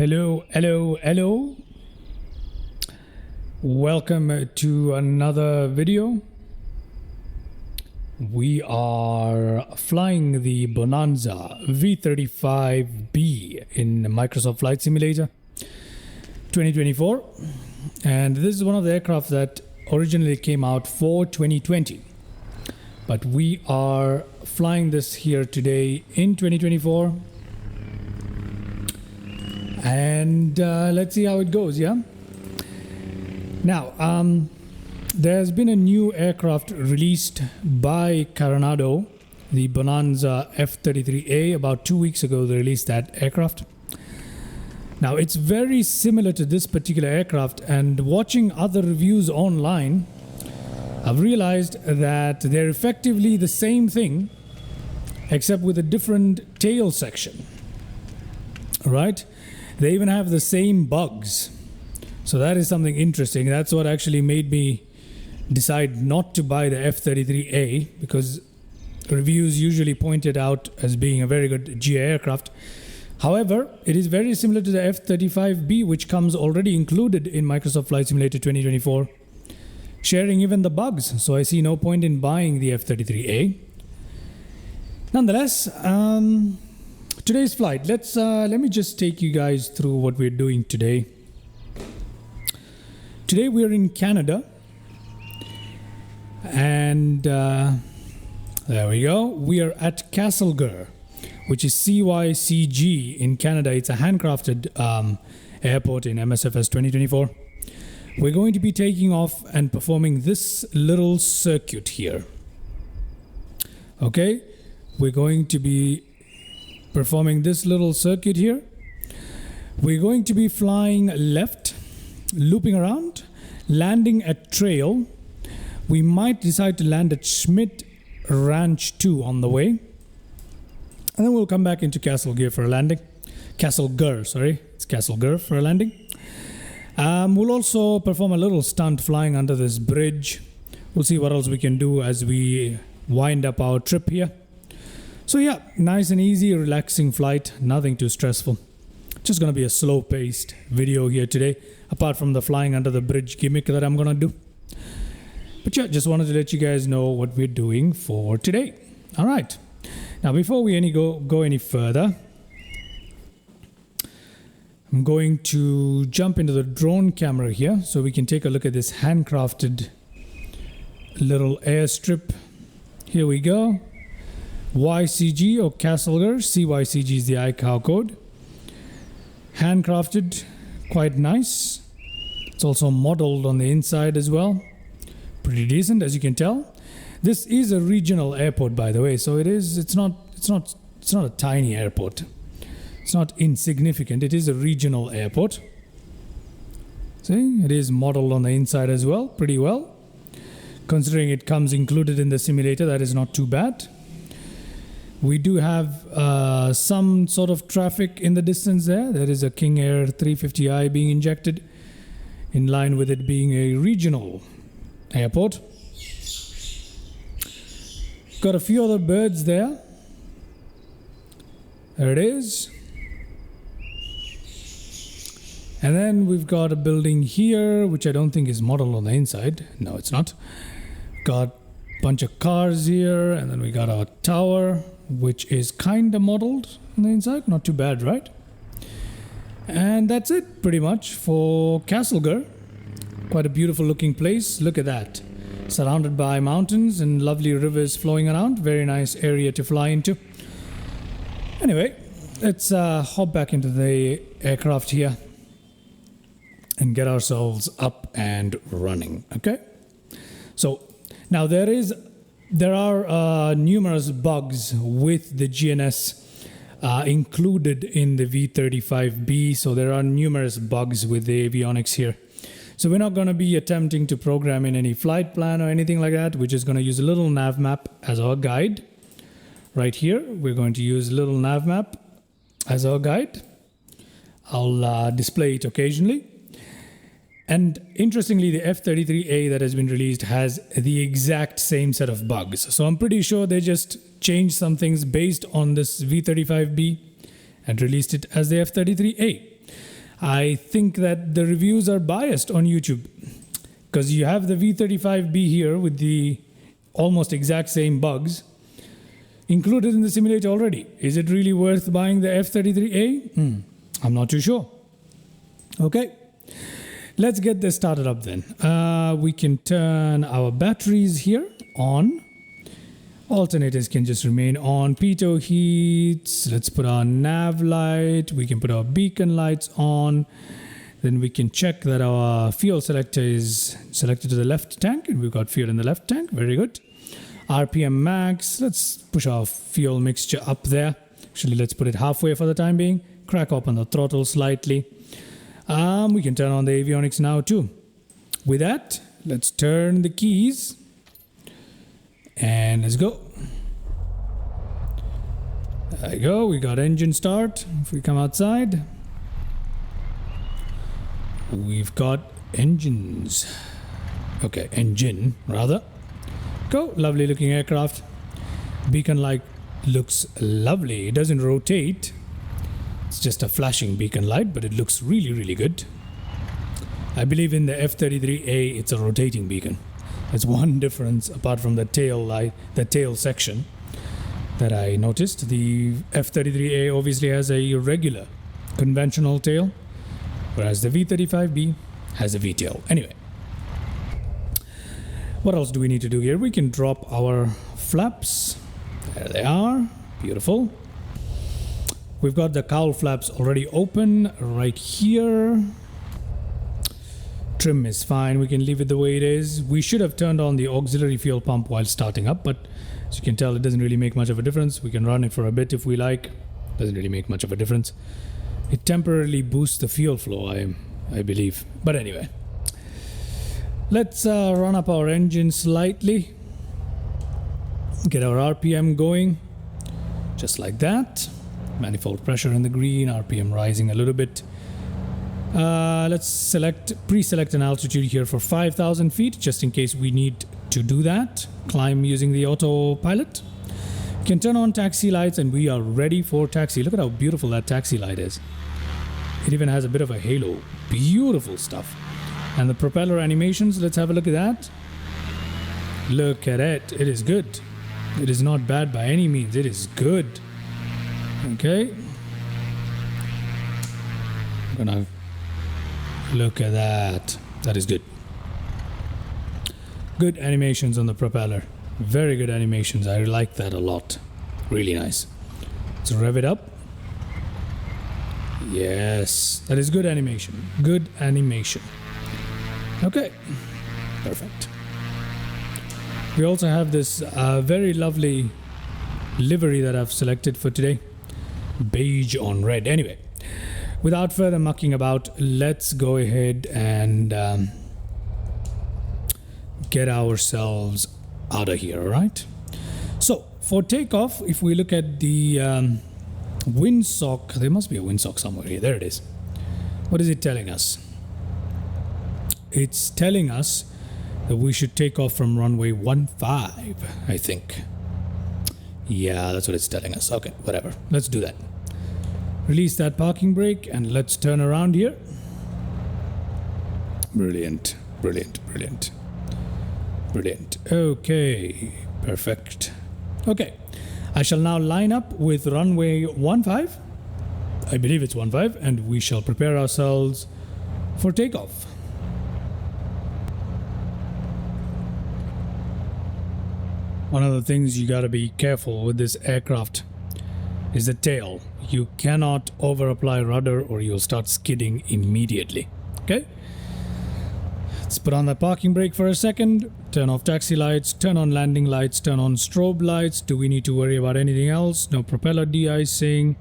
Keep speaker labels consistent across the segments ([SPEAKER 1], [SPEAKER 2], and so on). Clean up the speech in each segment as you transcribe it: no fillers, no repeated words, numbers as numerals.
[SPEAKER 1] Hello, hello, hello. Welcome to another video. We are flying the Bonanza V35B in Microsoft Flight Simulator 2024. And this is one of the aircraft that originally came out for 2020. But we are flying this here today in 2024. And let's see how it goes, yeah? Now, there's been a new aircraft released by Carenado, the Bonanza F33A. About 2 weeks ago, they released that aircraft. Now, it's very similar to this particular aircraft, and watching other reviews online, I've realized that they're effectively the same thing, except with a different tail section, right? They even have the same bugs. So that is something interesting. That's what actually made me decide not to buy the F33A, because reviews usually point it out as being a very good GA aircraft. However, it is very similar to the F35B, which comes already included in Microsoft Flight Simulator 2024, sharing even the bugs. So I see no point in buying the F33A. Nonetheless, today's flight, let me just take you guys through what we're doing today. Today we're in Canada, and there we go. We are at Castlegar, which is CYCG in Canada. It's a handcrafted airport in MSFS 2024. We're going to be taking off and performing this little circuit here. Okay, we're going to be performing this little circuit here. We're going to be flying left, looping around, landing at Trail. We might decide to land at Schmidt Ranch 2 on the way, and then we'll come back into Castlegar for a landing. Castlegar, sorry, it's Castlegar for a landing. We'll also perform a little stunt flying under this bridge. We'll see what else we can do as we wind up our trip here. So yeah, nice and easy, relaxing flight, nothing too stressful. Just going to be a slow-paced video here today, apart from the flying under the bridge gimmick that I'm going to do. But yeah, just wanted to let you guys know what we're doing for today. All right. Now, before we go any further, I'm going to jump into the drone camera here so we can take a look at this handcrafted little airstrip. Here we go. YCG or Castlegar. CYCG is the ICAO code. Handcrafted, quite nice. It's also modeled on the inside as well. Pretty decent, as you can tell. This is a regional airport, by the way, so it's not a tiny airport. It's not insignificant. It is a regional airport. See, it is modeled on the inside as well, pretty well. Considering it comes included in the simulator, that is not too bad. We do have some sort of traffic in the distance there. There is a King Air 350i being injected, in line with it being a regional airport. Got a few other birds there. There it is. And then we've got a building here, which I don't think is modeled on the inside. No, it's not. Got a bunch of cars here, and then we got our tower, which is kind of modeled on the inside. Not too bad, right? And that's it pretty much for Castlegar. Quite a beautiful looking place. Look at that. Surrounded by mountains and lovely rivers flowing around. Very nice area to fly into. Anyway, let's hop back into the aircraft here and get ourselves up and running. Okay? So now there are numerous bugs with the GNS included in the V35B. So there are numerous bugs with the avionics here. So we're not going to be attempting to program in any flight plan or anything like that. We're just going to use a little Navmap as our guide. Right here, we're going to use a little Navmap as our guide. I'll display it occasionally. And interestingly, the F33A that has been released has the exact same set of bugs. So I'm pretty sure they just changed some things based on this V35B and released it as the F33A. I think that the reviews are biased on YouTube because you have the V35B here with the almost exact same bugs included in the simulator already. Is it really worth buying the F33A? I'm not too sure. Okay, let's get this started up then. We can turn our batteries here on. Alternators can just remain on. Pitot heats. Let's put our nav light. We can put our beacon lights on. Then we can check that our fuel selector is selected to the left tank, and we've got fuel in the left tank. Very good. RPM max. Let's push our fuel mixture up there. Actually, let's put it halfway for the time being. Crack open the throttle slightly. We can turn on the avionics now too. With that, let's turn the keys. And let's go. There you go. We got engine start. If we come outside, we've got engines. Okay, engine rather. Go. Lovely looking aircraft. Beacon light looks lovely. It doesn't rotate. It's just a flashing beacon light, but it looks really, really good. I believe in the F33A, it's a rotating beacon. There's one difference apart from the tail light, the tail section that I noticed. The F33A obviously has a regular conventional tail, whereas the V35B has a V-tail. Anyway, what else do we need to do here? We can drop our flaps. There they are. Beautiful. We've got the cowl flaps already open right here. Trim is fine. We can leave it the way it is. We should have turned on the auxiliary fuel pump while starting up, but as you can tell, it doesn't really make much of a difference. We can run it for a bit if we like. Doesn't really make much of a difference. It temporarily boosts the fuel flow, I believe. But anyway, let's run up our engine slightly. Get our RPM going, just like that. Manifold pressure in the green, RPM rising a little bit. Let's pre-select an altitude here for 5,000 feet, just in case we need to do that. Climb using the autopilot. Can turn on taxi lights, and we are ready for taxi. Look at how beautiful that taxi light is. It even has a bit of a halo. Beautiful stuff. And the propeller animations, let's have a look at that. Look at it. It is good. It is not bad by any means. It is good. Okay. I'm gonna look at that. That is good. Good animations on the propeller. Very good animations. I like that a lot. Really nice. Let's rev it up. Yes. That is good animation. Good animation. Okay. Perfect. We also have this very lovely livery that I've selected for today. Beige on red. Anyway, without further mucking about, let's go ahead and get ourselves out of here, all right? So for takeoff, if we look at the windsock, there must be a windsock somewhere here. There it is. What is it telling us? It's telling us that we should take off from runway 15, I think. Yeah, that's what it's telling us. Okay, whatever. Let's do that. Release that parking brake and let's turn around here. Brilliant, brilliant, brilliant. Brilliant. Okay, perfect. Okay, I shall now line up with runway 15. I believe it's 15, and we shall prepare ourselves for takeoff. One of the things you gotta be careful with this aircraft is the tail. You cannot over apply rudder or you'll start skidding immediately. Okay? Let's put on the parking brake for a second. Turn off taxi lights, turn on landing lights, turn on strobe lights. Do we need to worry about anything else? No propeller de-icing.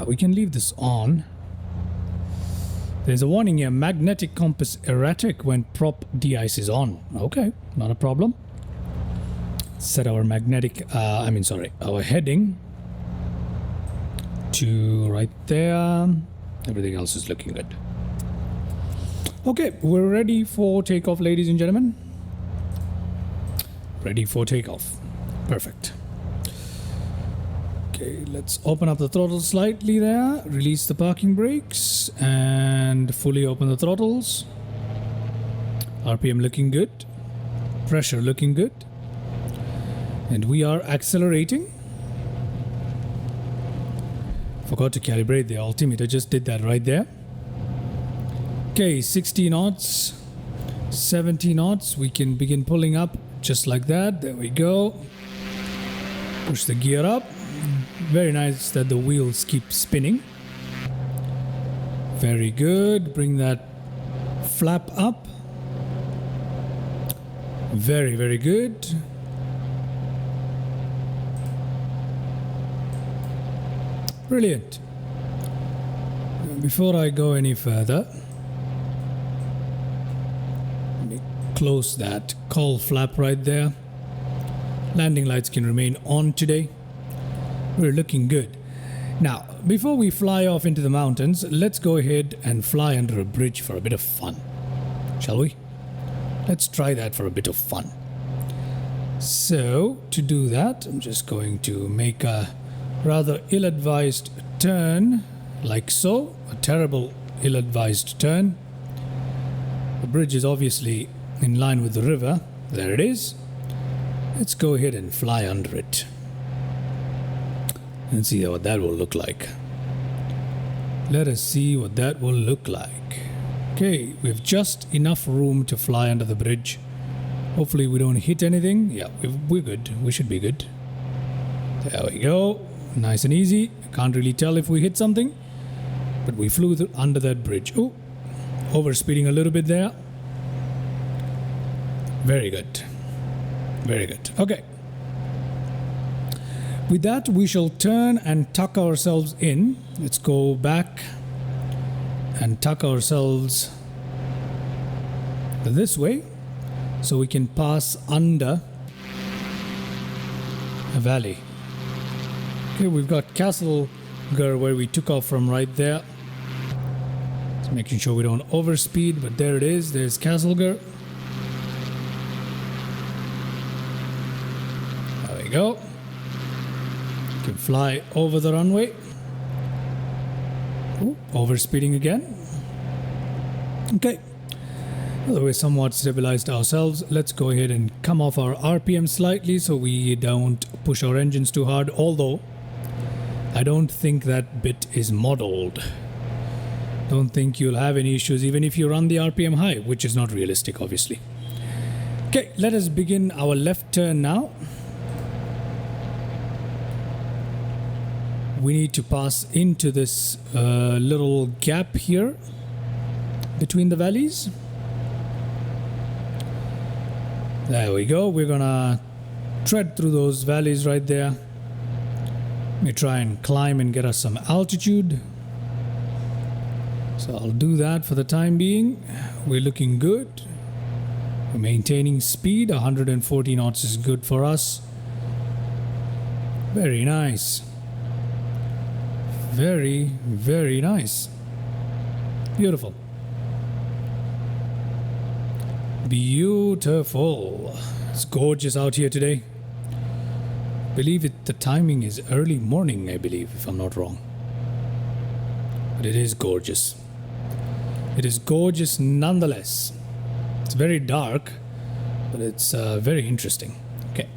[SPEAKER 1] We can leave this on. There's a warning here. Magnetic compass erratic when prop de-ice is on. Okay, not a problem. Set our our heading to right there. Everything else is looking good. Okay, we're ready for takeoff, ladies and gentlemen. Ready for takeoff. Perfect. Okay, let's open up the throttle slightly there, release the parking brakes, and fully open the throttles. RPM looking good, pressure looking good, and we are accelerating. Forgot to calibrate the altimeter, just did that right there. Okay, 60 knots, 70 knots, we can begin pulling up just like that. There we go. Push the gear up. Very nice that the wheels keep spinning. Very good. Bring that flap up. Very, very good. Brilliant. Before I go any further, let me close that cowl flap right there. Landing lights can remain on today. We're looking good. Now, before we fly off into the mountains, let's go ahead and fly under a bridge for a bit of fun. Shall we? Let's try that for a bit of fun. So, to do that, I'm just going to make a rather ill-advised turn, like so. A terrible, ill-advised turn. The bridge is obviously in line with the river. There it is. Let's go ahead and fly under it. And see what that will look like. Let us see what that will look like. Okay, we have just enough room to fly under the bridge. Hopefully we don't hit anything. Yeah, we're good. We should be good. There we go. Nice and easy. Can't really tell if we hit something, but we flew under that bridge. Oh, overspeeding a little bit there. Very good. Very good. Okay. With that, we shall turn and tuck ourselves in. Let's go back and tuck ourselves this way so we can pass under a valley. Okay, we've got Castlegar where we took off from right there. Just making sure we don't overspeed, but there it is. There's Castlegar. There we go. Can fly over the runway. Ooh, overspeeding again. Okay. Well, we're somewhat stabilized ourselves. Let's go ahead and come off our RPM slightly so we don't push our engines too hard. Although, I don't think that bit is modeled. Don't think you'll have any issues even if you run the RPM high, which is not realistic, obviously. Okay, let us begin our left turn now. We need to pass into this little gap here between the valleys. There we go. We're gonna tread through those valleys right there. Let me try and climb and get us some altitude. So I'll do that for the time being. We're looking good. We're maintaining speed. 140 knots is good for us. Very nice. Very, very nice. Beautiful. Beautiful. It's gorgeous out here today. I believe the timing is early morning, I believe, if I'm not wrong. But it is gorgeous. It is gorgeous nonetheless. It's very dark, but it's very interesting. Okay.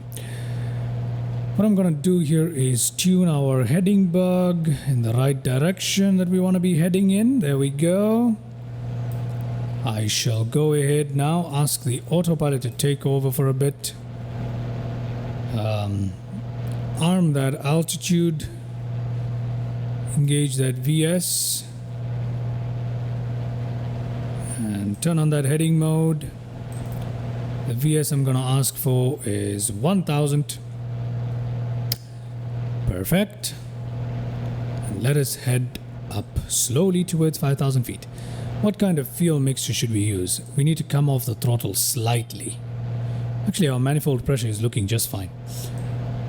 [SPEAKER 1] What I'm going to do here is tune our heading bug in the right direction that we want to be heading in. There we go. I shall go ahead now, ask the autopilot to take over for a bit. Arm that altitude. Engage that VS. And turn on that heading mode. The VS I'm going to ask for is 1000. Perfect. And let us head up slowly towards 5,000 feet. What kind of fuel mixture should we use? We need to come off the throttle slightly. Actually, our manifold pressure is looking just fine.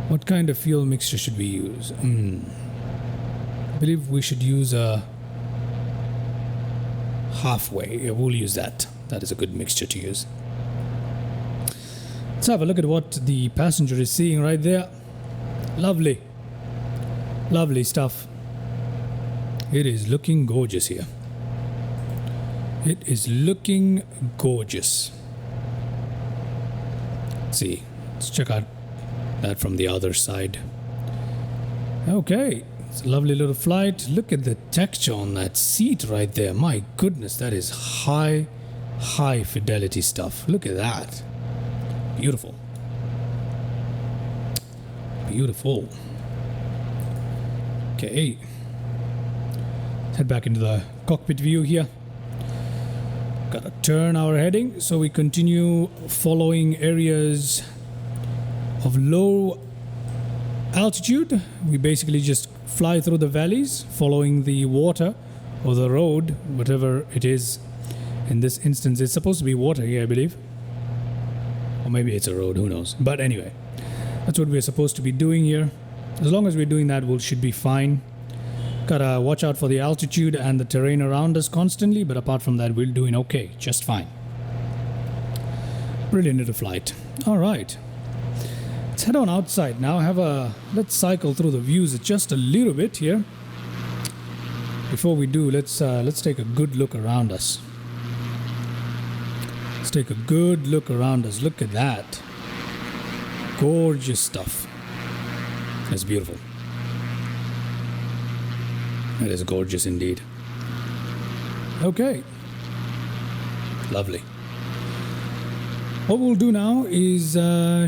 [SPEAKER 1] What kind of fuel mixture should we use? I believe we should use a halfway. Yeah, we'll use that. That is a good mixture to use. Let's have a look at what the passenger is seeing right there. Lovely. Lovely stuff. It is looking gorgeous here. It is looking gorgeous. Let's see. Let's check out that from the other side. Okay. It's a lovely little flight. Look at the texture on that seat right there. My goodness, that is high fidelity stuff. Look at that. Beautiful. Beautiful. Okay. Let's head back into the cockpit view here. Gotta turn our heading so we continue following areas of low altitude. We basically just fly through the valleys following the water or the road, whatever it is. In this instance, it's supposed to be water here, I believe. Or maybe it's a road, who knows. But anyway, that's what we're supposed to be doing here. As long as we're doing that, we should be fine. Gotta watch out for the altitude and the terrain around us constantly, but apart from that, we're doing okay, just fine. Brilliant little flight. All right. Let's head on outside now. Let's cycle through the views just a little bit here. Before we do, let's take a good look around us. Let's take a good look around us. Look at that. Gorgeous stuff. That's beautiful. That is gorgeous indeed. Okay. Lovely. What we'll do now is,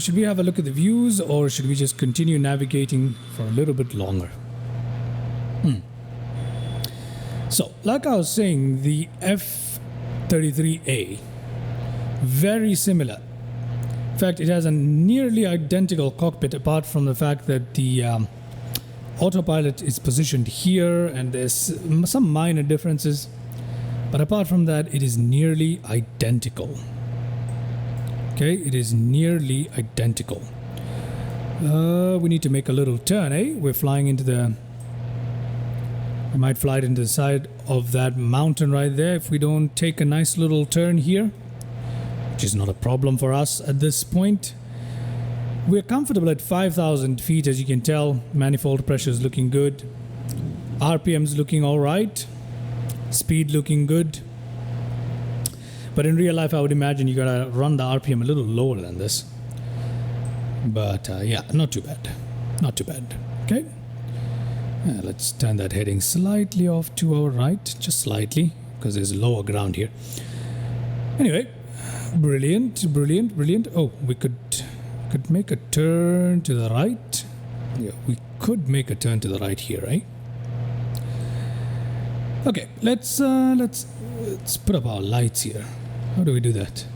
[SPEAKER 1] should we have a look at the views or should we just continue navigating for a little bit longer? So, like I was saying, the F33A, very similar. In fact, it has a nearly identical cockpit apart from the fact that the autopilot is positioned here and there's some minor differences. But apart from that, it is nearly identical. Okay, it is nearly identical. We need to make a little turn, eh? We're flying into the... We might fly it into the side of that mountain right there if we don't take a nice little turn here, which is not a problem for us at this point. We're comfortable at 5,000 feet, as you can tell. Manifold pressure is looking good. RPM's looking all right. Speed looking good. But in real life, I would imagine you gotta run the RPM a little lower than this. But yeah, not too bad. Not too bad. Okay. Let's turn that heading slightly off to our right, just slightly, because there's lower ground here. Anyway, brilliant, brilliant, brilliant. Oh, we could make a turn to the right. Yeah, we could make a turn to the right here, right? Okay, let's put up our lights here. How do we do that?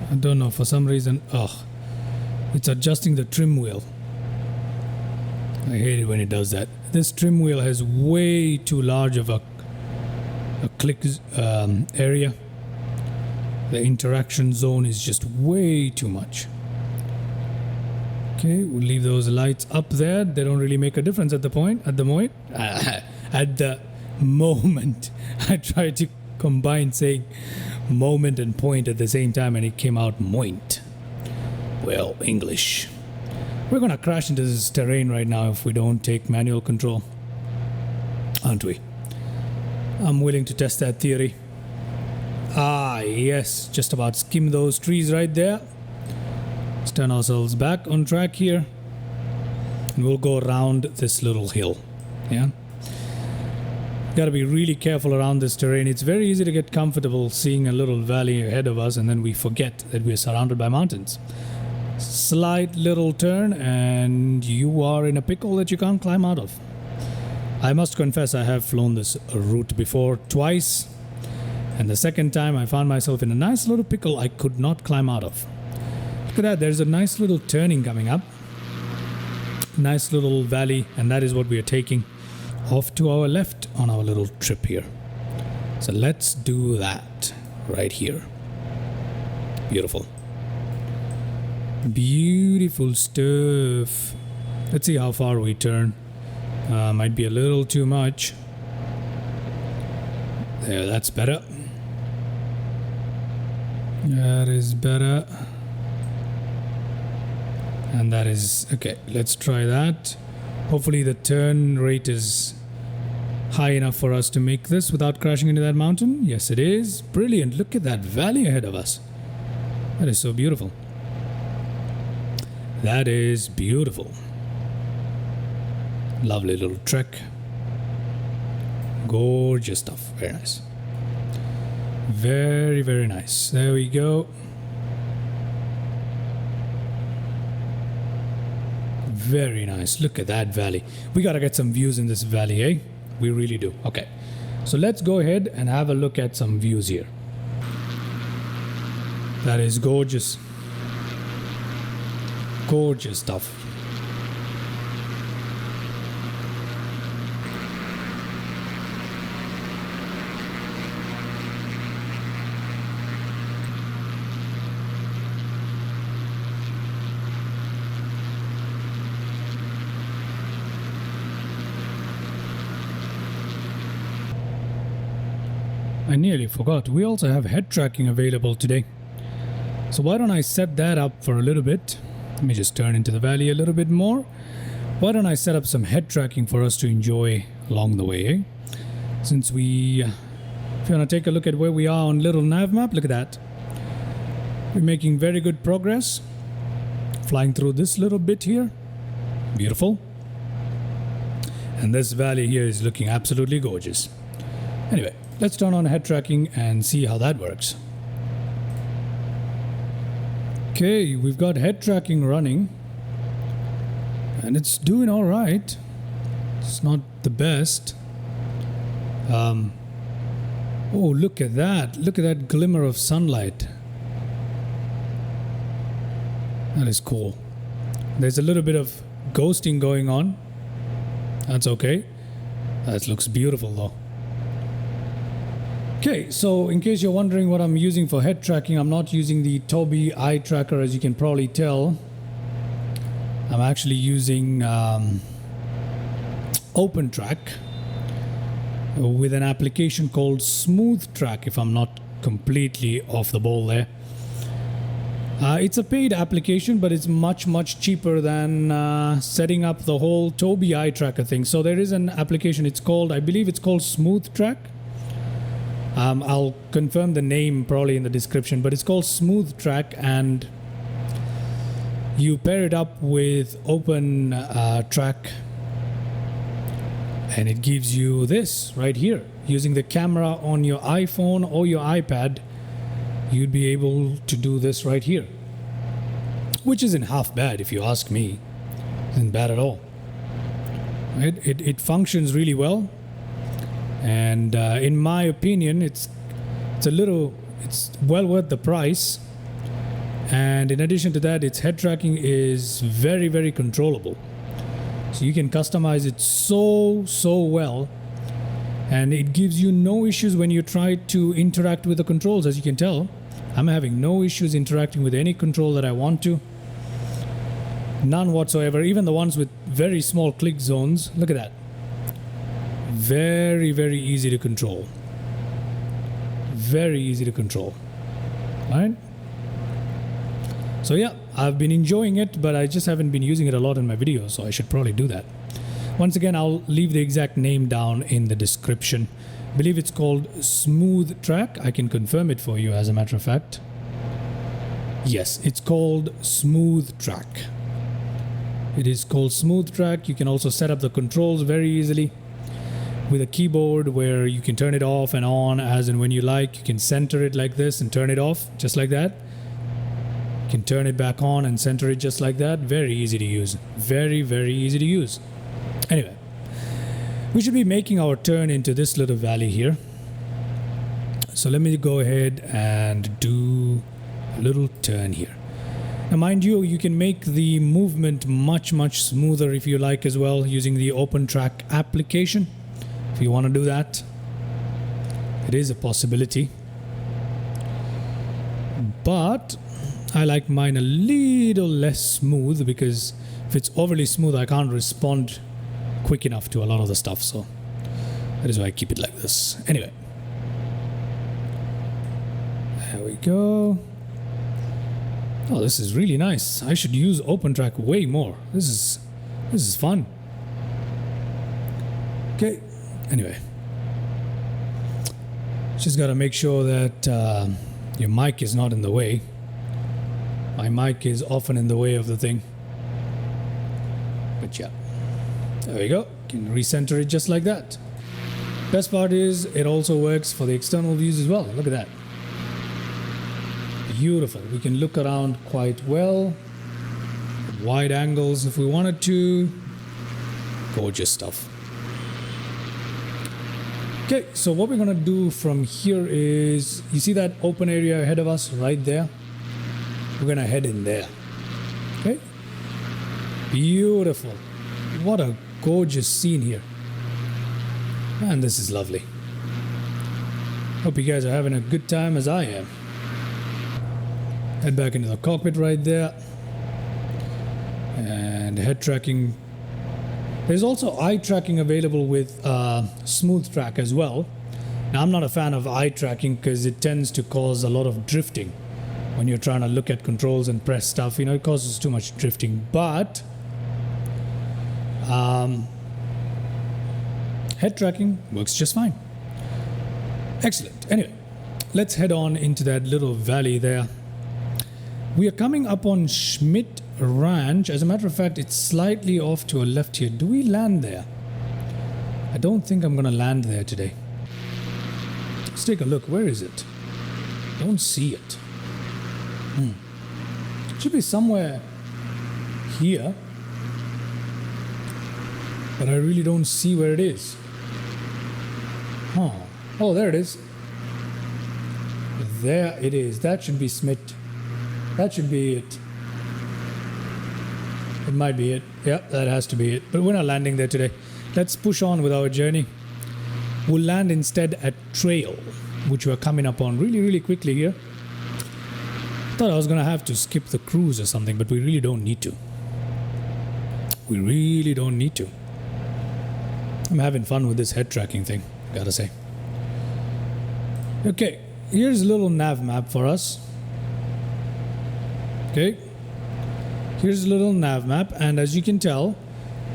[SPEAKER 1] I don't know, for some reason, it's adjusting the trim wheel. I hate it when it does that. This trim wheel has way too large of a click area. The interaction zone is just way too much. Okay, we'll leave those lights up there. They don't really make a difference at the moment. I tried to combine saying moment and point at the same time and it came out moint. Well, English. We're gonna crash into this terrain right now if we don't take manual control, aren't we? I'm willing to test that theory. Ah, yes, just about skim those trees right there. Let's turn ourselves back on track here and we'll go around this little hill. Yeah. Gotta be really careful around this terrain. It's very easy to get comfortable seeing a little valley ahead of us and then we forget that we're surrounded by mountains. Slight little turn and you are in a pickle that you can't climb out of. I must confess I have flown this route before twice, and the second time I found myself in a nice little pickle I could not climb out of. Look at that, there's a nice little turning coming up. Nice little valley, and that is what we are taking off to our left on our little trip here. So let's do that right here. Beautiful. Beautiful stuff. Let's see how far we turn. Might be a little too much. There, that's better. That is better. And that is okay. Let's try that. Hopefully the turn rate is high enough for us to make this without crashing into that mountain. Yes, it is. Brilliant. Look at that valley ahead of us. That is so beautiful. That is beautiful. Lovely little trek. Gorgeous stuff. Very nice. Very, very nice. There we go. Very nice. Look at that valley. We gotta get some views in this valley, eh? We really do. Okay. So let's go ahead and have a look at some views here. That is gorgeous. Gorgeous stuff. I nearly forgot, we also have head tracking available today. So why don't I set that up for a little bit. Let me just turn into the valley a little bit more. Why don't I set up some head tracking for us to enjoy along the way, eh? Since if you want to take a look at where we are on little Navmap, look at that. We're making very good progress. Flying through this little bit here. Beautiful. And this valley here is looking absolutely gorgeous. Anyway, let's turn on head tracking and see how that works. Okay, we've got head tracking running. And it's doing all right. It's not the best. Oh, look at that. Look at that glimmer of sunlight. That is cool. There's a little bit of ghosting going on. That's okay. That looks beautiful though. Okay, so in case you're wondering what I'm using for head tracking, I'm not using the Tobii eye tracker, as you can probably tell. I'm actually using OpenTrack with an application called SmoothTrack, if I'm not completely off the ball there. It's a paid application, but it's much cheaper than setting up the whole Tobii eye tracker thing. So there is an application, I believe it's called SmoothTrack. I'll confirm the name probably in the description, but it's called SmoothTrack, and you pair it up with OpenTrack, and it gives you this right here. Using the camera on your iPhone or your iPad, you'd be able to do this right here, which isn't half bad if you ask me. Isn't bad at all. Right? It functions really well, and in my opinion, it's well worth the price. And in addition to that, its head tracking is very controllable. So you can customize it so well, and it gives you no issues when you try to interact with the controls. As you can tell, I'm having no issues interacting with any control that I want to. None whatsoever. Even the ones with very small click zones. Look at that. Very easy to control. Very easy to control. Alright? So yeah, I've been enjoying it, but I just haven't been using it a lot in my videos, so I should probably do that. Once again, I'll leave the exact name down in the description. I believe it's called SmoothTrack. I can confirm it for you, as a matter of fact. Yes, it's called SmoothTrack. It is called SmoothTrack. You can also set up the controls very easily with a keyboard, where you can turn it off and on as and when you like. You can center it like this and turn it off just like that. You can turn it back on and center it just like that. Very easy to use. Very easy to use. Anyway, we should be making our turn into this little valley here. So let me go ahead and do a little turn here. Now mind you, you can make the movement much smoother if you like as well, using the OpenTrack application. If you want to do that, it is a possibility. But I like mine a little less smooth, because if it's overly smooth, I can't respond quick enough to a lot of the stuff. So that is why I keep it like this. Anyway, there we go. Oh, this is really nice. I should use OpenTrack way more. This is fun. Okay, anyway. Just gotta make sure that your mic is not in the way. My mic is often in the way of the thing. But yeah, there we go. Can recenter it just like that. Best part is it also works for the external views as well. Look at that. Beautiful. We can look around quite well. Wide angles if we wanted to. Gorgeous stuff. Okay, so what we're gonna do from here is, you see that open area ahead of us right there? We're gonna head in there. Okay? Beautiful. What a gorgeous scene here. Man, this is lovely. Hope you guys are having a good time as I am. Head back into the cockpit right there. And head tracking. There's also eye tracking available with smooth track as well. Now, I'm not a fan of eye tracking because it tends to cause a lot of drifting when you're trying to look at controls and press stuff. You know, it causes too much drifting. But head tracking works just fine. Excellent. Anyway, let's head on into that little valley there. We are coming up on Schmidt Ranch. As a matter of fact, it's slightly off to a left here. Do we land there? I don't think I'm gonna land there today. Let's take a look. Where is it? Don't see it. It should be somewhere here, but I really don't see where it is. Huh. Oh, there it is. There it is. That should be Schmidt. That should be it. It might be it. Yeah, that has to be it. But we're not landing there today. Let's push on with our journey. We'll land instead at Trail, which we're coming up on really, really quickly here. Thought I was going to have to skip the cruise or something, but we really don't need to. We really don't need to. I'm having fun with this head tracking thing, gotta say. Okay, here's a little nav map for us. Okay. Here's a little nav map, and as you can tell,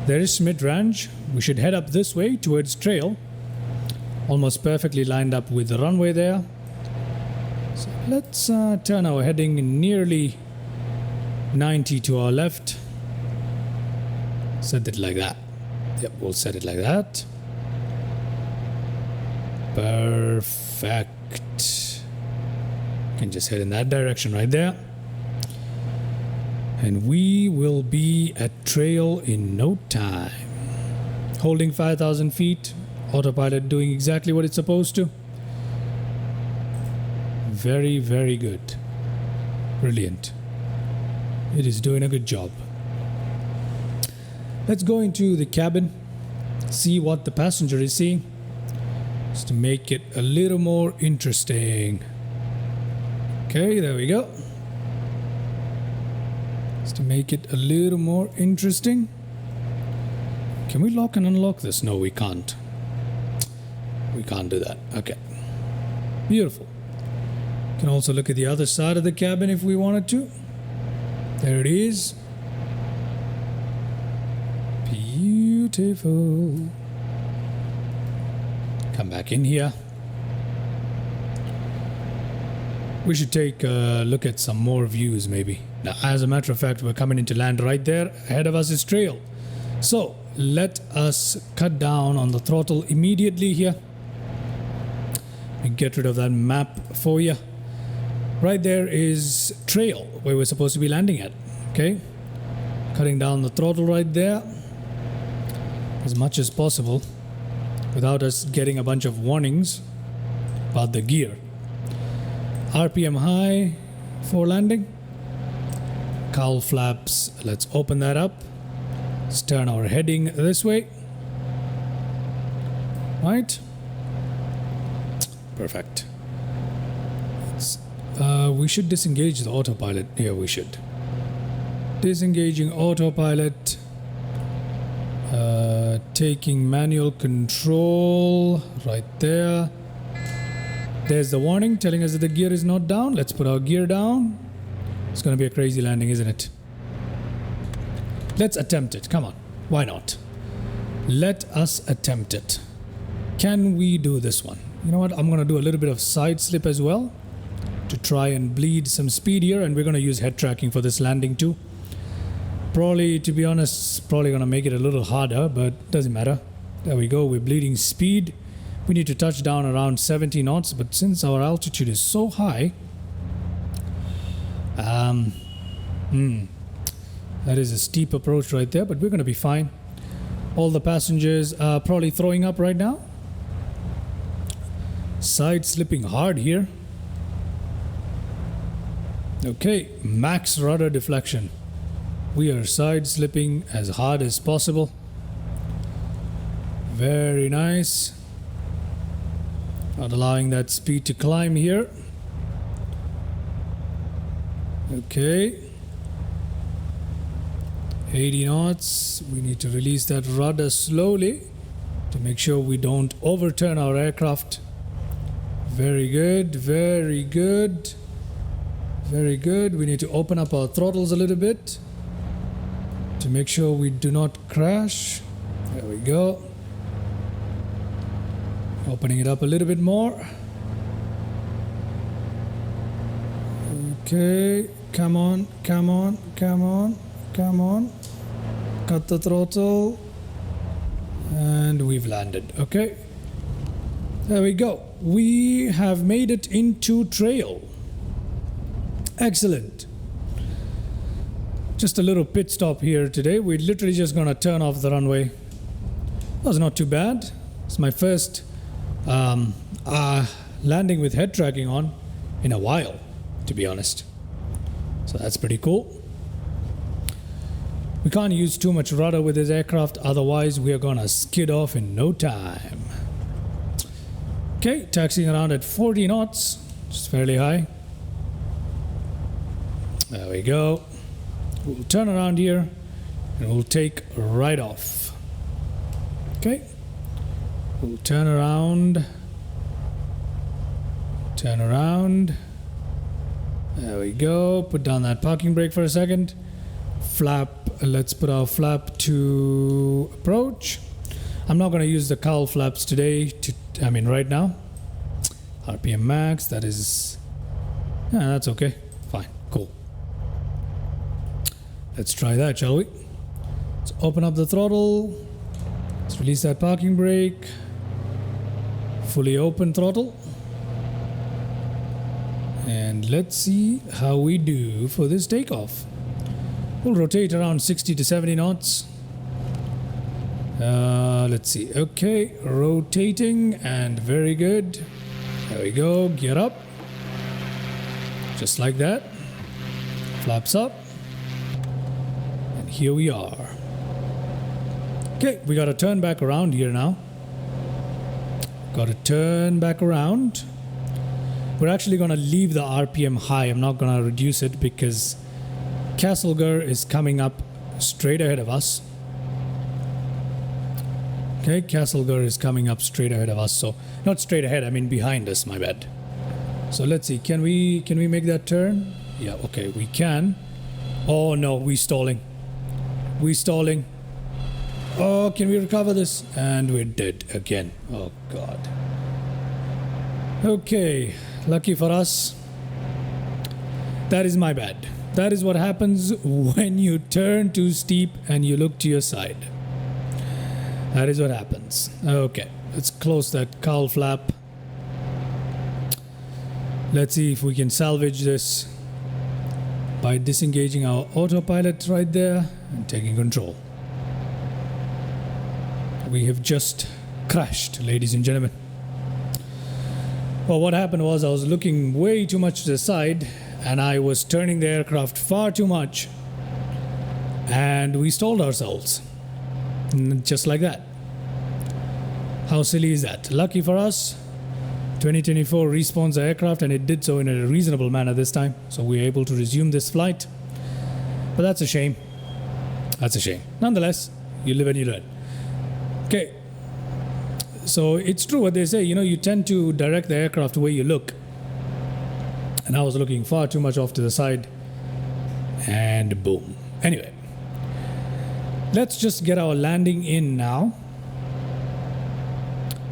[SPEAKER 1] there is Schmidt Ranch. We should head up this way towards Trail. Almost perfectly lined up with the runway there. So let's turn our heading nearly 90 to our left. Set it like that. Yep, we'll set it like that. Perfect. Can just head in that direction right there. And we will be at Trail in no time. Holding 5,000 feet. Autopilot doing exactly what it's supposed to. Very, very good. Brilliant. It is doing a good job. Let's go into the cabin. See what the passenger is seeing. Just to make it a little more interesting. Okay, there we go. Just to make it a little more interesting. Can we lock and unlock this? No, we can't. We can't do that. Okay. Beautiful. Can also look at the other side of the cabin if we wanted to. There it is. Beautiful. Come back in here. We should take a look at some more views maybe. Now, as a matter of fact, we're coming into land right there. Ahead of us is Trail. So let us cut down on the throttle immediately here. And get rid of that map for you. Right there is Trail, where we're supposed to be landing at. Okay. Cutting down the throttle right there. As much as possible. Without us getting a bunch of warnings about the gear. RPM high for landing. Cowl flaps. Let's open that up. Let's turn our heading this way. Right. Perfect. We should disengage the autopilot. Yeah, we should. Disengaging autopilot. Taking manual control right there. There's the warning telling us that the gear is not down. Let's put our gear down. It's going to be a crazy landing, isn't it? Let's attempt it. Come on. Why not? Let us attempt it. Can we do this one? You know what? I'm going to do a little bit of side slip as well to try and bleed some speed here, and we're going to use head tracking for this landing too. Probably, to be honest, probably going to make it a little harder, but doesn't matter. There we go. We're bleeding speed. We need to touch down around 70 knots, but since our altitude is so high, that is a steep approach right there, but we're going to be fine. All the passengers are probably throwing up right now. Side slipping hard here. Okay, max rudder deflection. We are side slipping as hard as possible. Very nice. Not allowing that speed to climb here. Okay. 80 knots. We need to release that rudder slowly to make sure we don't overturn our aircraft. Very good, very good. Very good. We need to open up our throttles a little bit to make sure we do not crash. There we go. Opening it up a little bit more. Okay, come on, come on, come on, come on. Cut the throttle. And we've landed. Okay. There we go. We have made it into trail. Excellent. Just a little pit stop here today. We're literally just gonna turn off the runway. That was not too bad. It's my first landing with head tracking on in a while, to be honest. So that's pretty cool. We can't use too much rudder with this aircraft, otherwise we are gonna skid off in no time. Okay, taxiing around at 40 knots, just fairly high. There we go. We'll turn around here and we'll take right off. Okay. We'll turn around. Turn around. There we go. Put down that parking brake for a second. Flap. Let's put our flap to approach. I'm not going to use the cowl flaps today. Right now. RPM max. That is. Yeah, that's okay. Fine. Cool. Let's try that, shall we? Let's open up the throttle. Let's release that parking brake. Fully open throttle. And let's see how we do for this takeoff. We'll rotate around 60 to 70 knots. Let's see. Okay, rotating and very good. There we go. Gear up. Just like that. Flaps up. And here we are. Okay, we got to turn back around here now. Got to turn back around. We're actually going to leave the RPM high. I'm not going to reduce it because Castlegar is coming up straight ahead of us. Okay, Castlegar is coming up straight ahead of us. So, not straight ahead, I mean behind us, my bad. So let's see, can we make that turn? Yeah, okay, we can. Oh no, we're stalling. We're stalling. Oh, can we recover this? And we're dead again. Oh God. Okay, lucky for us. That is my bad. That is what happens when you turn too steep and you look to your side. That is what happens. Okay, let's close that cowl flap. Let's see if we can salvage this by disengaging our autopilot right there and taking control. We have just crashed, ladies and gentlemen. Well, what happened was I was looking way too much to the side and I was turning the aircraft far too much and we stalled ourselves. Just like that. How silly is that? Lucky for us, 2024 respawns the aircraft and it did so in a reasonable manner this time. So we were able to resume this flight. But that's a shame. That's a shame. Nonetheless, you live and you learn. Okay. So it's true what they say, you tend to direct the aircraft the way you look. And I was looking far too much off to the side And boom. Anyway, let's just get our landing in now.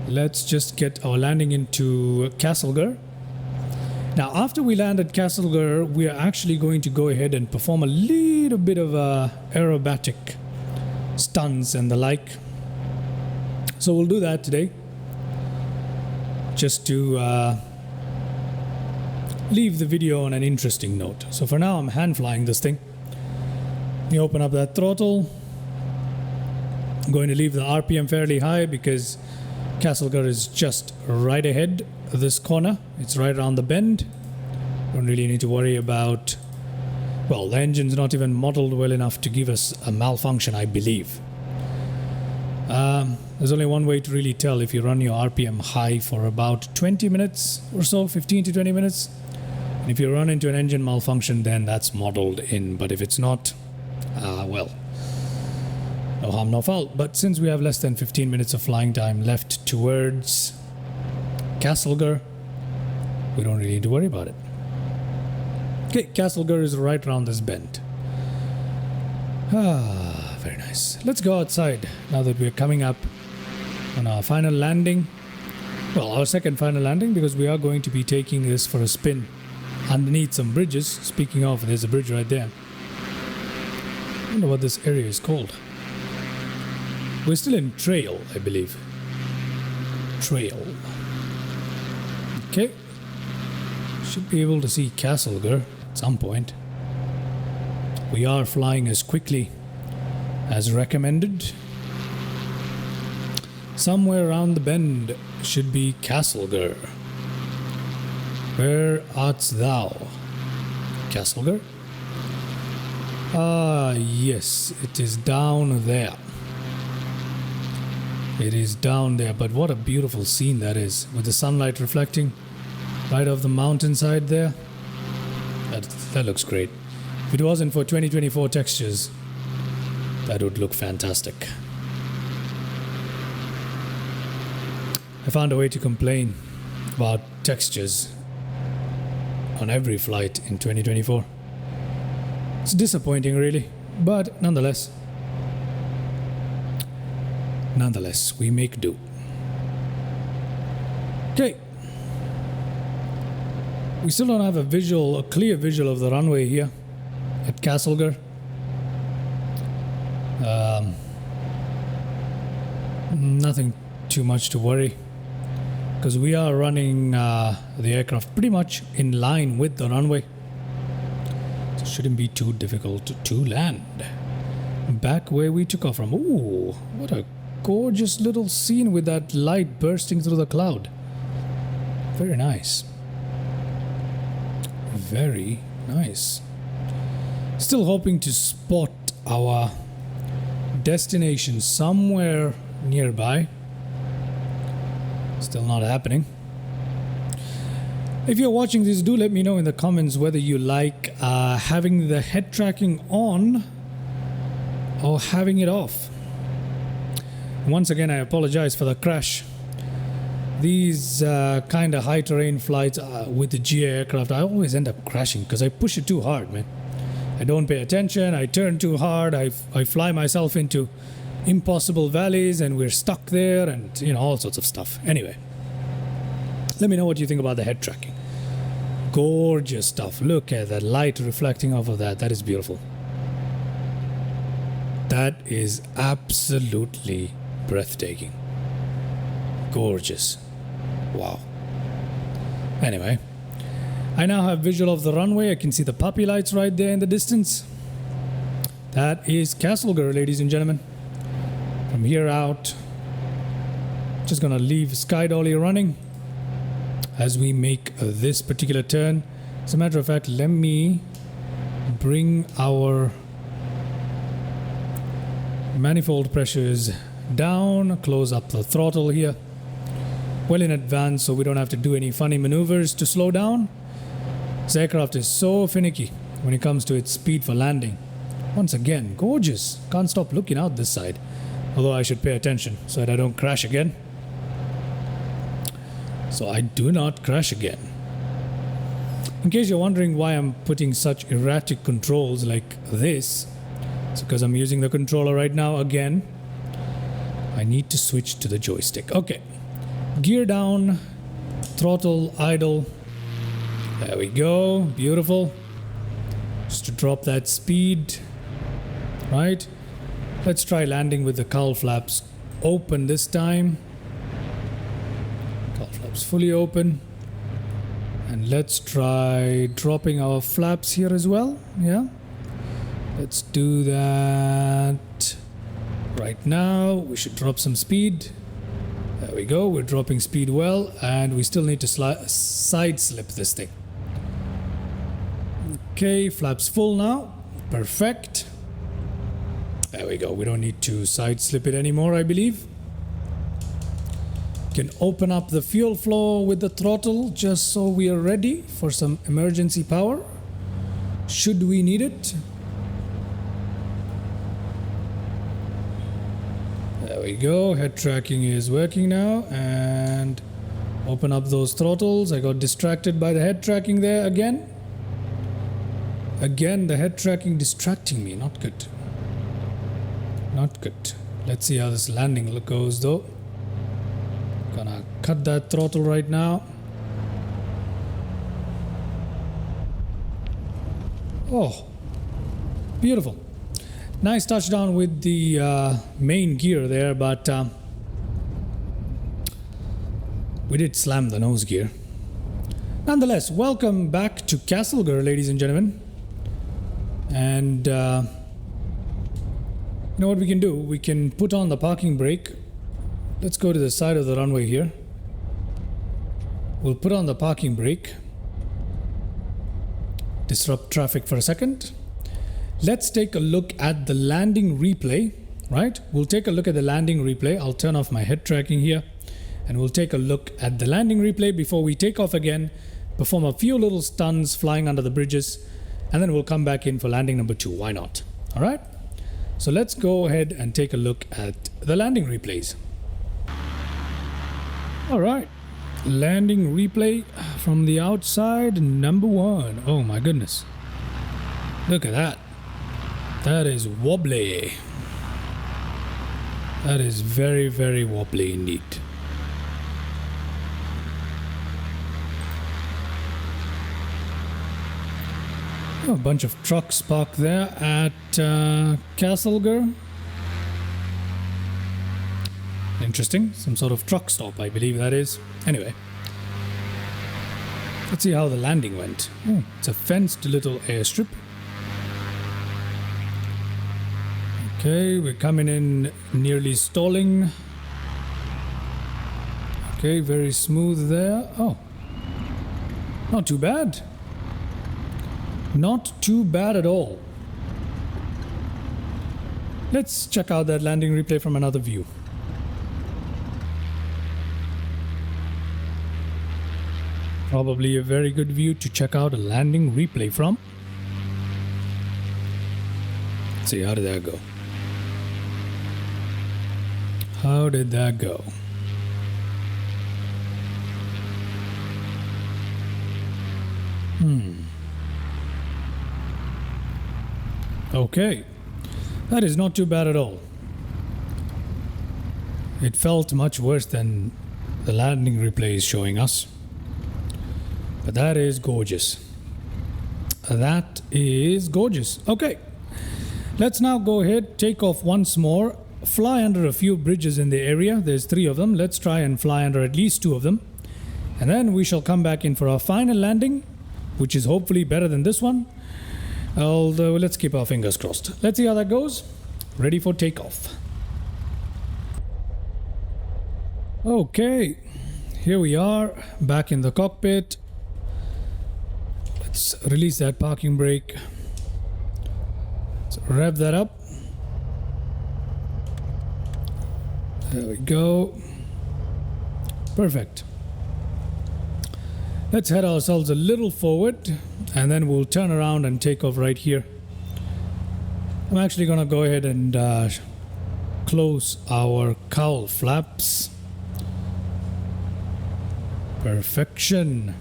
[SPEAKER 1] Let's just get our landing into Castlegar. Now, after we land at Castlegar, we are actually going to go ahead and perform a little bit of aerobatic stunts and the like. So we'll do that today, just to leave the video on an interesting note. So for now, I'm hand flying this thing. Let me open up that throttle. I'm going to leave the RPM fairly high because Castlegar is just right ahead of this corner. It's right around the bend. Don't really need to worry about, well, the engine's not even modeled well enough to give us a malfunction, I believe. There's only one way to really tell if you run your RPM high for about 20 minutes or so, 15 to 20 minutes. And if you run into an engine malfunction, then that's modeled in. But if it's not, well, no harm, no foul. But since we have less than 15 minutes of flying time left towards Castlegar, we don't really need to worry about it. Okay, Castlegar is right around this bend. Very nice. Let's go outside now that we're coming up on our final landing. Well, our second final landing, because we are going to be taking this for a spin underneath some bridges. Speaking of, there's a bridge right there. I wonder what this area is called. We're still in Trail, I believe. Trail. Okay. Should be able to see Castlegar at some point. We are flying as quickly as recommended. Somewhere around the bend should be Castlegar. Where art thou, Castlegar? Ah, yes, it is down there. It is down there, but what a beautiful scene that is, with the sunlight reflecting right off the mountainside there. That looks great. If it wasn't for 2024 textures, that would look fantastic. I found a way to complain about textures on every flight in 2024. It's disappointing, really, but nonetheless, we make do. Okay. We still don't have a clear visual of the runway here at Castlegar. Nothing too much to worry, because we are running the aircraft pretty much in line with the runway. So it shouldn't be too difficult to land. Back where we took off from. Ooh, what a gorgeous little scene with that light bursting through the cloud. Very nice. Very nice. Still hoping to spot our destination somewhere nearby. Still not happening. If you're watching this, do let me know in the comments whether you like having the head tracking on or having it off. Once again, I apologize for the crash. These kind of high terrain flights with the GA aircraft, I always end up crashing because I push it too hard, man. I don't pay attention, I turn too hard, I fly myself into impossible valleys and we're stuck there, and you know, all sorts of stuff. Anyway, let me know what you think about the head tracking. Gorgeous stuff. Look at that light reflecting off of that. That is beautiful. That is absolutely breathtaking. Gorgeous. Wow. Anyway, I now have visual of the runway. I can see the puppy lights right there in the distance. That is Castlegar, ladies and gentlemen. From here out, just gonna leave Sky Dolly running as we make this particular turn. As a matter of fact, let me bring our manifold pressures down, close up the throttle here well in advance so we don't have to do any funny maneuvers to slow down. This aircraft is so finicky when it comes to its speed for landing. Once again, gorgeous. Can't stop looking out this side. Although I should pay attention so that I don't crash again. So I do not crash again. In case you're wondering why I'm putting such erratic controls like this, it's because I'm using the controller right now again. I need to switch to the joystick. Okay. Gear down, throttle, idle. There we go. Beautiful. Just to drop that speed. Right. Let's try landing with the cowl flaps open this time. Cowl flaps fully open. And let's try dropping our flaps here as well. Yeah. Let's do that right now. We should drop some speed. There we go. We're dropping speed well, and we still need to side slip this thing. Okay, flaps full now. Perfect. There we go. We don't need to side slip it anymore, I believe. Can open up the fuel flow with the throttle just so we are ready for some emergency power should we need it. There we go. Head tracking is working now, and open up those throttles. I got distracted by the head tracking there again. Again, the head tracking distracting me. Not good. Not good. Let's see how this landing goes though. Gonna cut that throttle right now. Oh, beautiful. Nice touchdown with the main gear there, but we did slam the nose gear. Nonetheless, welcome back to Castlegar, ladies and gentlemen. And you know what we can do? We can put on the parking brake. Let's go to the side of the runway here. We'll put on the parking brake. Disrupt traffic for a second. Let's take a look at the landing replay, right? We'll take a look at the landing replay. I'll turn off my head tracking here, and we'll take a look at the landing replay before we take off again, perform a few little stunts flying under the bridges, and then we'll come back in for landing number 2. Why not? All right. So let's go ahead and take a look at the landing replays. All right. Landing replay from the outside, number 1. Oh my goodness. Look at that. That is wobbly. That is very, very wobbly indeed. A bunch of trucks parked there at Castlegar. Interesting. Some sort of truck stop, I believe that is. Anyway. Let's see how the landing went. Oh, it's a fenced little airstrip. Okay, we're coming in nearly stalling. Okay, very smooth there. Oh. Not too bad. Not too bad at all. Let's check out that landing replay from another view. Probably a very good view to check out a landing replay from. Let's see, how did that go? How did that go? Okay, that is not too bad at all. It felt much worse than the landing replay is showing us. But that is gorgeous. That is gorgeous. Okay, let's now go ahead, take off once more, fly under a few bridges in the area. There's 3 of them. Let's try and fly under at least 2 of them. And then we shall come back in for our final landing, which is hopefully better than this one. Although, let's keep our fingers crossed. Let's see how that goes. Ready for takeoff. Okay, here we are, back in the cockpit. Let's release that parking brake. Let's rev that up. There we go. Perfect. Let's head ourselves a little forward, and then we'll turn around and take off right here. I'm actually going to go ahead and close our cowl flaps. Perfection.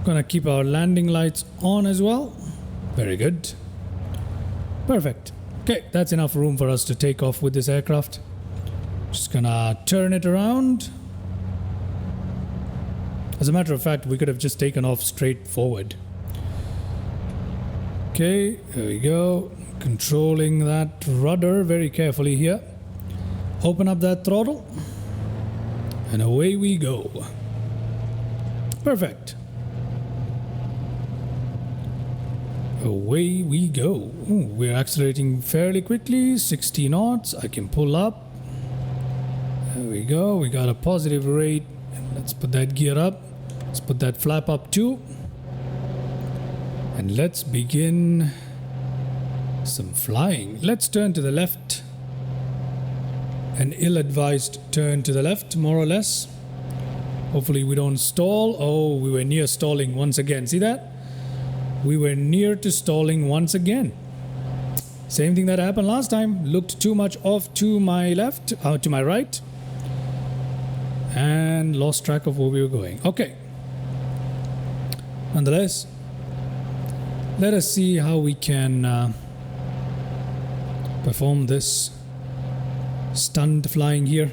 [SPEAKER 1] Gonna keep our landing lights on as well. Very good. Perfect. Okay, that's enough room for us to take off with this aircraft. Just gonna turn it around. As a matter of fact, we could have just taken off straight forward. Okay, there we go. Controlling that rudder very carefully here. Open up that throttle. And away we go. Perfect. Away we go. Ooh, we're accelerating fairly quickly. 60 knots. I can pull up. There we go. We got a positive rate. Let's put that gear up. Let's put that flap up too. And let's begin some flying. Let's turn to the left. An ill-advised turn to the left, more or less. Hopefully we don't stall. Oh, we were near stalling once again. See that? We were near to stalling once again. Same thing that happened last time. Looked too much off to my left, to my right. And lost track of where we were going. Okay. Nonetheless, let us see how we can perform this stunt flying here.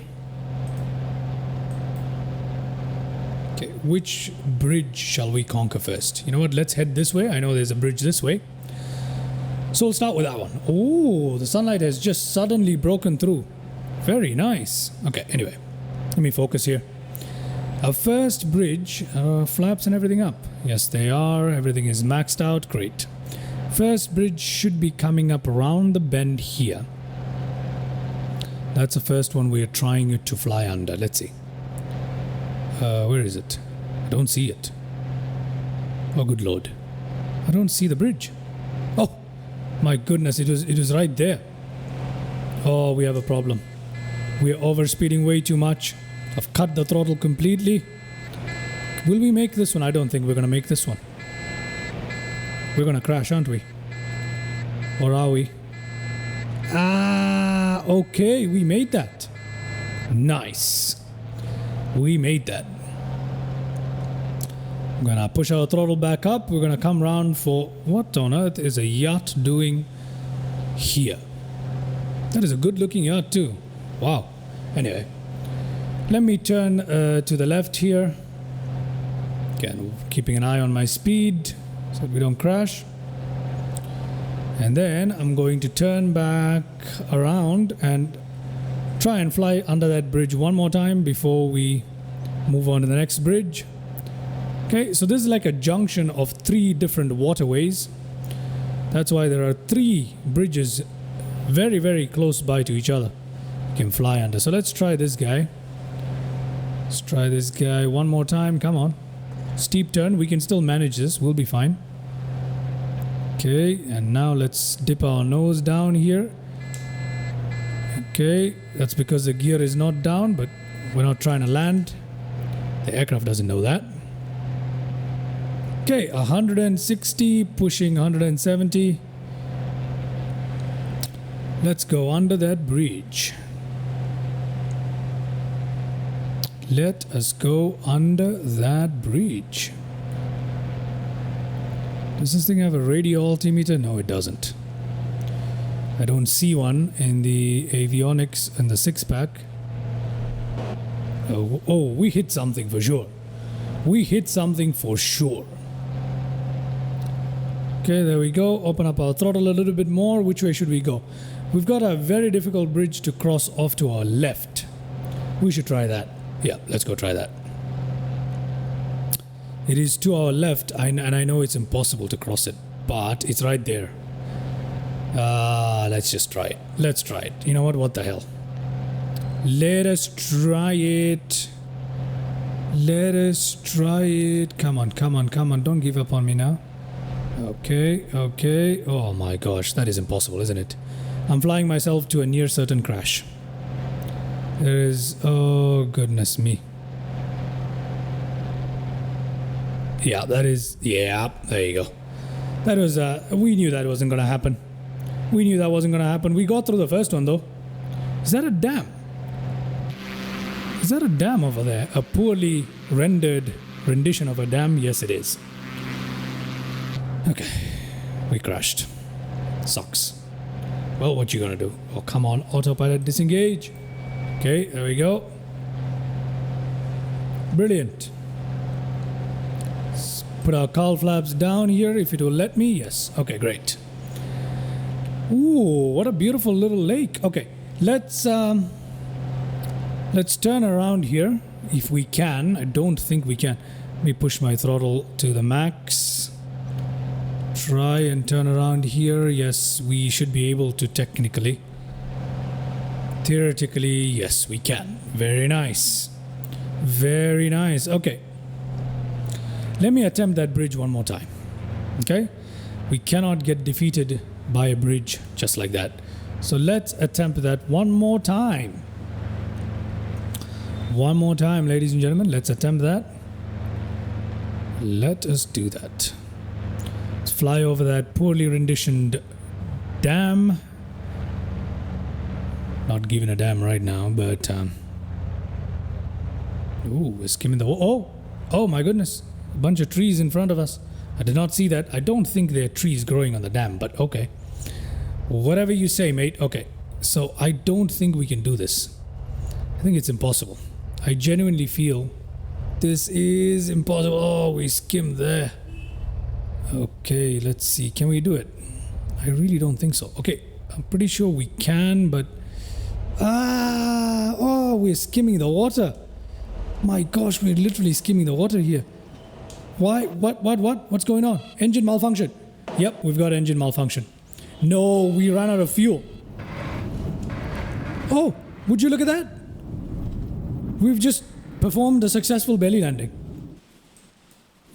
[SPEAKER 1] Okay, which bridge shall we conquer first? You know what, let's head this way. I know there's a bridge this way. So we'll start with that one. Oh, the sunlight has just suddenly broken through. Very nice. Okay, anyway, let me focus here. Our first bridge, flaps and everything up. Yes, they are. Everything is maxed out. Great. First bridge should be coming up around the bend here. That's the first one we are trying to fly under. Let's see. Where is it? I don't see it. Oh, good lord. I don't see the bridge. Oh, my goodness. It was right there. Oh, we have a problem. We are overspeeding way too much. I've cut the throttle completely. Will we make this one? I don't think we're going to make this one. We're going to crash, aren't we? Or are we? Ah, okay. We made that. Nice. We made that. I'm going to push our throttle back up. We're going to come round for... What on earth is a yacht doing here? That is a good looking yacht too. Wow. Anyway. Let me turn to the left here. Again, keeping an eye on my speed so we don't crash. And then I'm going to turn back around and try and fly under that bridge one more time before we move on to the next bridge. Okay, so this is like a junction of 3 different waterways. That's why there are 3 bridges very, very close by to each other. You can fly under. So let's try this guy. Let's try this guy one more time. Come on. Steep turn. We can still manage this. We'll be fine. Okay, and now let's dip our nose down here. Okay, that's because the gear is not down, but we're not trying to land. The aircraft doesn't know that. Okay, 160, pushing 170. Let's go under that bridge. Let us go under that bridge. Does this thing have a radio altimeter? No, it doesn't. I don't see one in the avionics and the 6-pack. Oh, we hit something for sure. We hit something for sure. Okay, there we go. Open up our throttle a little bit more. Which way should we go? We've got a very difficult bridge to cross off to our left. We should try that. Yeah, let's go try that. It is to our left, and I know it's impossible to cross it, but it's right there. Let's just try it. Let's try it. You know what? What the hell? Let us try it. Let us try it. Come on, come on, come on. Don't give up on me now. Okay, okay. Oh my gosh, that is impossible, isn't it? I'm flying myself to a near certain crash. There is... Oh, goodness me. Yeah, that is... Yeah, there you go. That was... we knew that wasn't going to happen. We knew that wasn't going to happen. We got through the first one, though. Is that a dam? Is that a dam over there? A poorly rendered rendition of a dam? Yes, it is. Okay, we crashed. Sucks. Well, what you gonna do? Oh, come on, autopilot disengage. Okay, there we go. Brilliant. Let's put our cowl flaps down here if it will let me. Yes. Okay, great. Ooh, what a beautiful little lake. Okay, let's turn around here if we can. I don't think we can. Let me push my throttle to the max. Try and turn around here. Yes, we should be able to technically. Theoretically, yes, we can. Very nice. Very nice. Okay. Let me attempt that bridge one more time. Okay? We cannot get defeated by a bridge just like that. So let's attempt that one more time. One more time, ladies and gentlemen. Let's attempt that. Let us do that. Let's fly over that poorly renditioned dam. Not giving a damn right now, but ooh, we're skimming the oh my goodness, a bunch of trees in front of us. I did not see that. I don't think there are trees growing on the dam, but okay, whatever you say, mate. Okay, so I don't think we can do this. I think it's impossible. I genuinely feel this is impossible. Oh, we skimmed there. Okay, let's see, can we do it? I really don't think so. Okay, I'm pretty sure we can, but oh, we're skimming the water. My gosh, we're literally skimming the water here. Why? What's going on? Engine malfunction. Yep, we've got engine malfunction. No, we ran out of fuel. Oh, would you look at that? We've just performed a successful belly landing.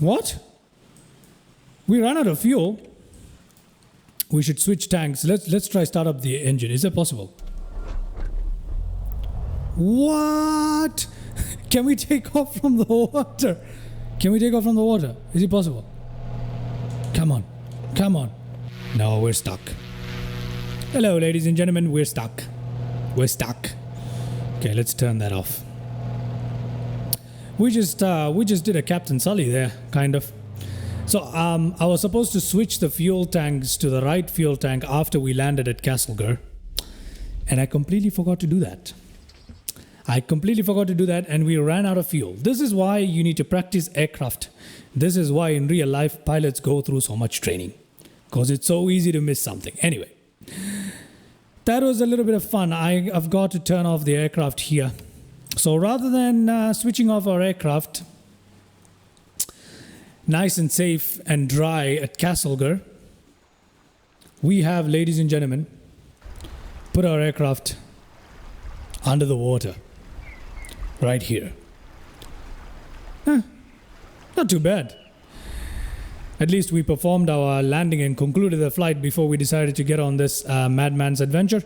[SPEAKER 1] What? We ran out of fuel. We should switch tanks. Let's try start up the engine. Is that possible? What? Can we take off from the water? Can we take off from the water? Is it possible? Come on. Come on. No, we're stuck. Hello, ladies and gentlemen. We're stuck. We're stuck. Okay, let's turn that off. We just did a Captain Sully there, kind of. So I was supposed to switch the fuel tanks to the right fuel tank after we landed at Castlegar, and I completely forgot to do that. And we ran out of fuel. This is why you need to practice aircraft. This is why in real life pilots go through so much training, because it's so easy to miss something. Anyway, that was a little bit of fun. I've got to turn off the aircraft here. So rather than switching off our aircraft nice and safe and dry at Castlegar, we have, ladies and gentlemen, put our aircraft under the water right here. Not too bad. At least we performed our landing and concluded the flight before we decided to get on this madman's adventure.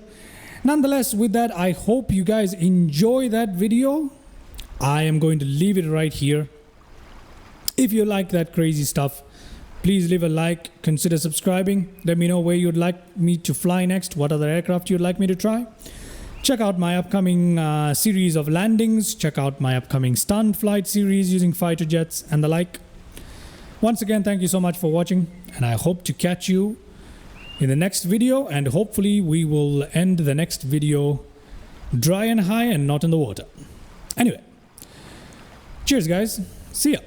[SPEAKER 1] Nonetheless, with that, I hope you guys enjoy that video. I am going to leave it right here. If you like that crazy stuff, please leave a like, consider subscribing. Let me know where you'd like me to fly next, what other aircraft you'd like me to try. Check out my upcoming series of landings. Check out my upcoming stunt flight series using fighter jets and the like. Once again, thank you so much for watching, and I hope to catch you in the next video, and hopefully we will end the next video dry and high and not in the water. Anyway, cheers guys. See ya.